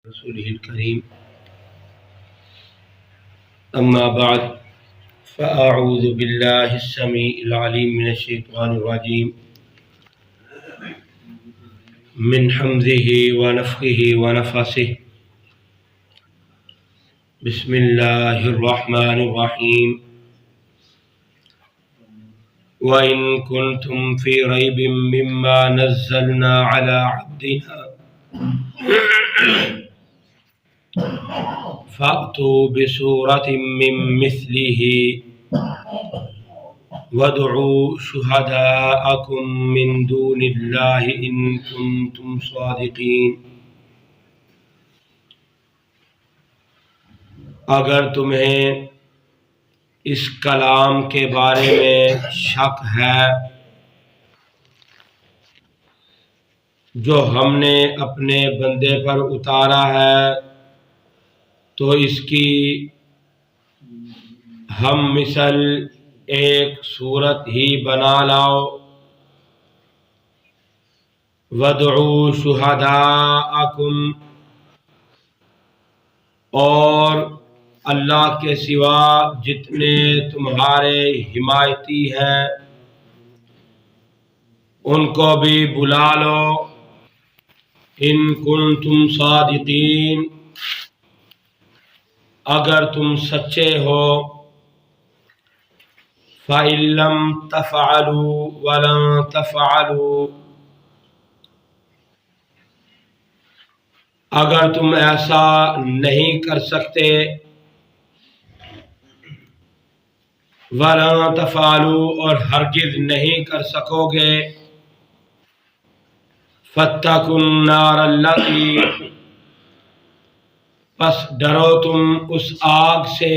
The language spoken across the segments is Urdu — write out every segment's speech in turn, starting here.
رسوله الكريم أما بعد فأعوذ بالله السميع العليم من الشيطان الرجيم من حمزه ونفخه ونفثه بسم الله الرحمن الرحيم وإن كنتم في ريب مما نزلنا على عبدنا فأتوا بسورة من مثله وادعوا شهداءكم من دون الله إن كنتم صادقين۔ اگر تمہیں اس کلام کے بارے میں شک ہے جو ہم نے اپنے بندے پر اتارا ہے تو اس کی ہم مثل ایک صورت ہی بنا لاؤ۔ وَادْعُوا شُهَدَاءَكُمْ، اور اللہ کے سوا جتنے تمہارے حمایتی ہیں ان کو بھی بلا لو، ان کنتم صادقین، اگر تم سچے ہو۔ فَإِن لَّمْ تَفْعَلُوا وَلَن تَفْعَلُوا، اگر تم ایسا نہیں کر سکتے، وَلَن تَفْعَلُوا، اور ہرگز نہیں کر سکو گے، فَاتَّقُوا النَّارَ الَّتِي، پس ڈرو تم اس آگ سے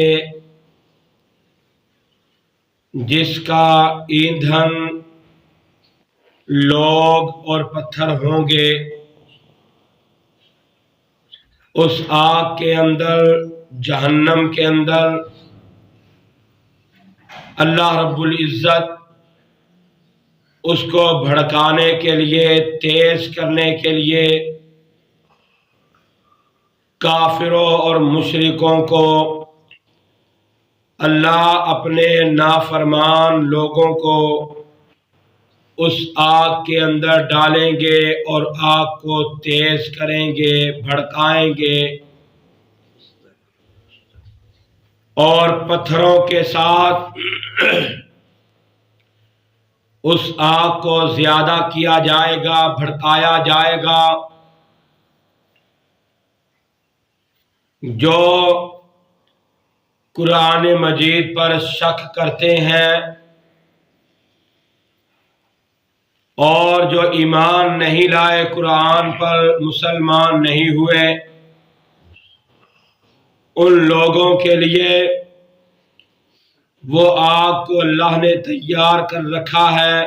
جس کا ایندھن لوگ اور پتھر ہوں گے، اس آگ کے اندر، جہنم کے اندر اللہ رب العزت اس کو بھڑکانے کے لیے، تیز کرنے کے لیے کافروں اور مشرکوں کو اللہ اپنے نافرمان لوگوں کو اس آگ کے اندر ڈالیں گے اور آگ کو تیز کریں گے، بھڑکائیں گے، اور پتھروں کے ساتھ اس آگ کو زیادہ کیا جائے گا، بھڑکایا جائے گا۔ جو قرآن مجید پر شک کرتے ہیں اور جو ایمان نہیں لائے، قرآن پر مسلمان نہیں ہوئے، ان لوگوں کے لیے وہ آگ کو اللہ نے تیار کر رکھا ہے،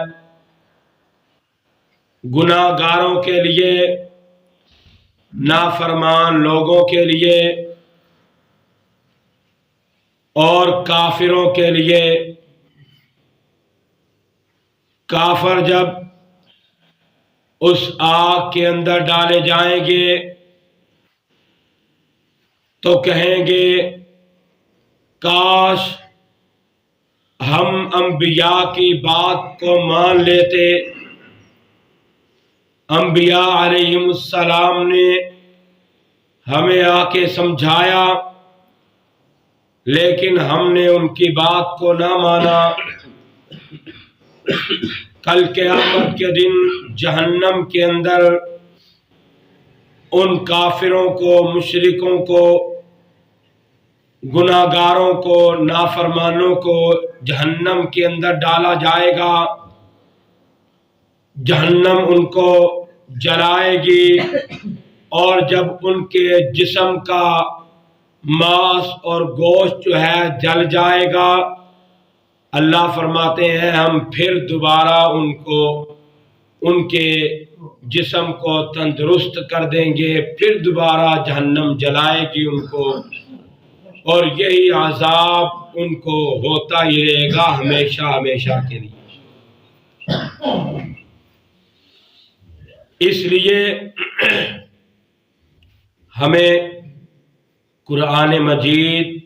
گناہ گاروں کے لیے، نافرمان لوگوں کے لیے اور کافروں کے لیے۔ کافر جب اس آگ کے اندر ڈالے جائیں گے تو کہیں گے کاش ہم انبیاء کی بات کو مان لیتے، انبیاء علیہم السلام نے ہمیں آ کے سمجھایا لیکن ہم نے ان کی بات کو نہ مانا۔ کل قیامت کے دن جہنم کے اندر ان کافروں کو، مشرکوں کو، گناہ گاروں کو، نافرمانوں کو جہنم کے اندر ڈالا جائے گا، جہنم ان کو جلائے گی، اور جب ان کے جسم کا ماس اور گوشت جو ہے جل جائے گا، اللہ فرماتے ہیں ہم پھر دوبارہ ان کو، ان کے جسم کو تندرست کر دیں گے، پھر دوبارہ جہنم جلائے گی ان کو، اور یہی عذاب ان کو ہوتا ہی رہے گا ہمیشہ ہمیشہ کے لیے۔ اس لیے ہمیں قرآن مجید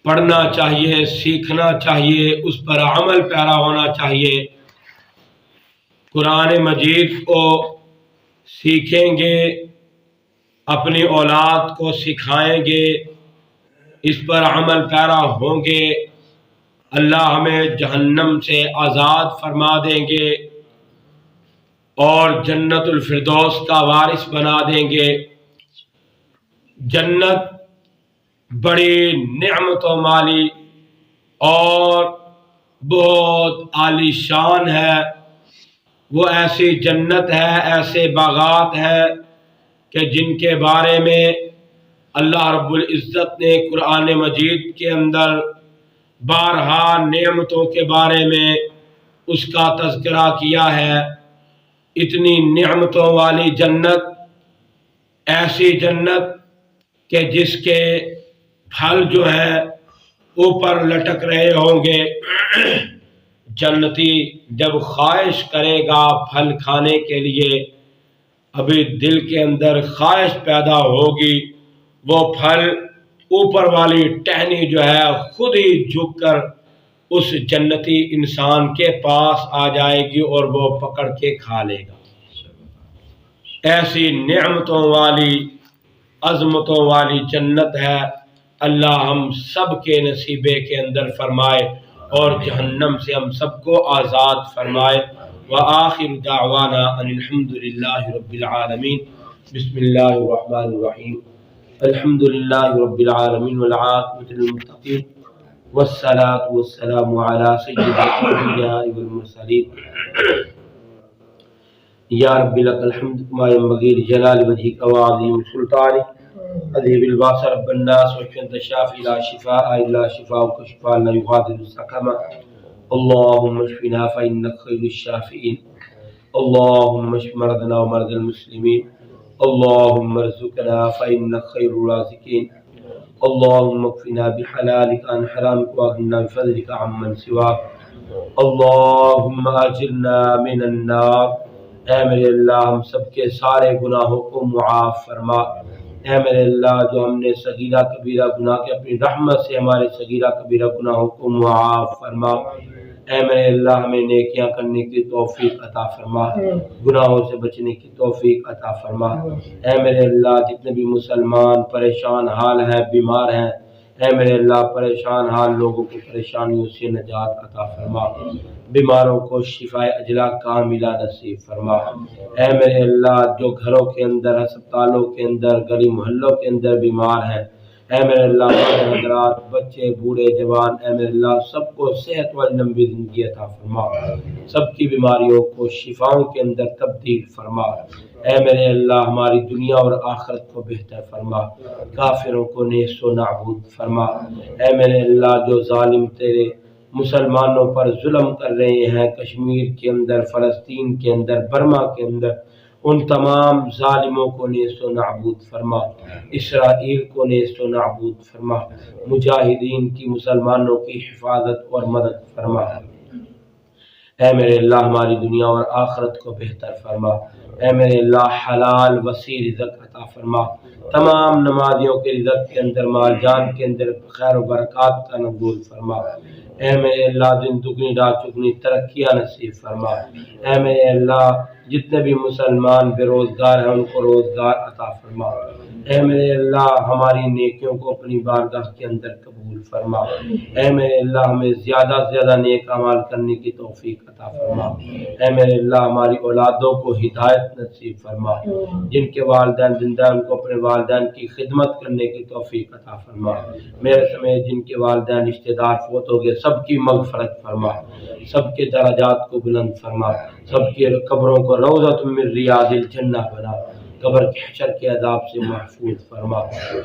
پڑھنا چاہیے، سیکھنا چاہیے، اس پر عمل پیرا ہونا چاہیے۔ قرآن مجید کو سیکھیں گے، اپنی اولاد کو سکھائیں گے، اس پر عمل پیرا ہوں گے، اللہ ہمیں جہنم سے آزاد فرما دیں گے اور جنت الفردوس کا وارث بنا دیں گے۔ جنت بڑی نعمتوں والی اور بہت عالی شان ہے، وہ ایسی جنت ہے، ایسے باغات ہیں کہ جن کے بارے میں اللہ رب العزت نے قرآن مجید کے اندر بارہا نعمتوں کے بارے میں اس کا تذکرہ کیا ہے۔ اتنی نعمتوں والی جنت، ایسی جنت کہ جس کے پھل جو ہے اوپر لٹک رہے ہوں گے۔ جنتی جب خواہش کرے گا پھل کھانے کے لیے، ابھی دل کے اندر خواہش پیدا ہوگی، وہ پھل اوپر والی ٹہنی جو ہے خود ہی جھک کر اس جنتی انسان کے پاس آ جائے گی اور وہ پکڑ کے کھا لے گا۔ ایسی نعمتوں والی، عظمتوں والی جنت ہے۔ اللہ ہم سب کے نصیبے کے اندر فرمائے اور جہنم سے ہم سب کو آزاد فرمائے۔ وآخر دعوانا ان الحمد للہ رب العالمین۔ بسم اللہ الرحمن الرحیم۔ الحمد للہ رب العالمین والعاقبۃ للمتقین والصلاة والسلام علی سید الانبیاء والمرسلین۔ یا رب لک الحمد کما ینبغی لجلال وجہک وعظیم سلطانک۔ اذهب الباس رب الناس واشف الشافي لا شفاء الا شفاؤك شفاء لا يغادر سقما. اللهم اشفنا فانك خير الشافعين. اللهم اشف مرضنا ومرضى المسلمين. اللهم ارزقنا فانك خير الرازقين. اللهم اكفنا بحلالك عن حرامك واغننا بفضلك عمن سواك. اللهم اجرنا من النار. اے میرے اللہ ہم سب کے سارے گناہوں کو معاف فرما۔ اے میرے اللہ جو ہم نے صغیرہ کبیرہ گناہ کے اپنی رحمت سے ہمارے صغیرہ کبیرہ گناہوں کو معاف فرما۔ اے میرے اللہ ہمیں نیکیاں کرنے کی توفیق عطا فرما، گناہوں سے بچنے کی توفیق عطا فرما۔ اے میرے اللہ جتنے بھی مسلمان پریشان حال ہیں، بیمار ہیں، اے میرے اللہ پریشان حال لوگوں کو پریشانیوں سے نجات عطا فرما، بیماروں کو شفاء عاجلہ کاملہ نصیب فرما۔ اے میرے اللہ جو گھروں کے اندر، ہسپتالوں کے اندر، گلی محلوں کے اندر بیمار ہیں، اے میرے اللہ حضرات، بچے، بوڑھے، جوان، اے میرے اللہ سب کو صحت والی لمبی زندگی عطا فرما، سب کی بیماریوں کو شفاؤں کے اندر تبدیل فرما۔ اے میرے اللہ ہماری دنیا اور آخرت کو بہتر فرما، کافروں کو نیست و نابود فرما۔ اے میرے اللہ جو ظالم تیرے مسلمانوں پر ظلم کر رہے ہیں، کشمیر کے اندر، فلسطین کے اندر، برما کے اندر، ان تمام ظالموں کو نیست و نابود فرما، اسرائیل کو نیست و نابود فرما، مجاہدین کی، مسلمانوں کی حفاظت اور مدد فرما۔ اے میرے اللہ ہماری دنیا اور آخرت کو بہتر فرما۔ اے میرے اللہ حلال وسیع رزق عطا فرما، تمام نمازیوں کے رزق کے اندر، مال جان کے اندر خیر و برکات کا نزول فرما۔ اے میرے اللہ دن دگنی رات چگنی ترقیاں نصیب فرما۔ اے میرے اللہ جتنے بھی مسلمان بے روزگار ہیں ان کو روزگار عطا فرما۔ اے میرے اللہ ہماری نیکیوں کو اپنی بارگاہ کے اندر قبول فرما۔ اے میرے اللہ ہمیں زیادہ سے زیادہ نیک اعمال کرنے کی توفیق عطا فرما۔ اے میرے اللہ ہماری اولادوں کو ہدایت نصیب فرما، جن کے والدین زندہ ہیں ان کو اپنے والدین کی خدمت کرنے کی توفیق عطا فرما۔ میرے سمیت جن کے والدین رشتہ دار فوت ہو گئے سب کی مغفرت فرما، سب کے درجات کو بلند فرما، سب کی قبروں کو روضۃ من ریاض الجنہ بنا، قبر کے حشر کے عذاب سے محفوظ فرما۔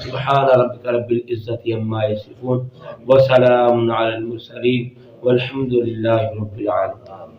سبحان ربک رب العزت عما یصفون وسلام علی المرسلین والحمد للہ رب العالمین۔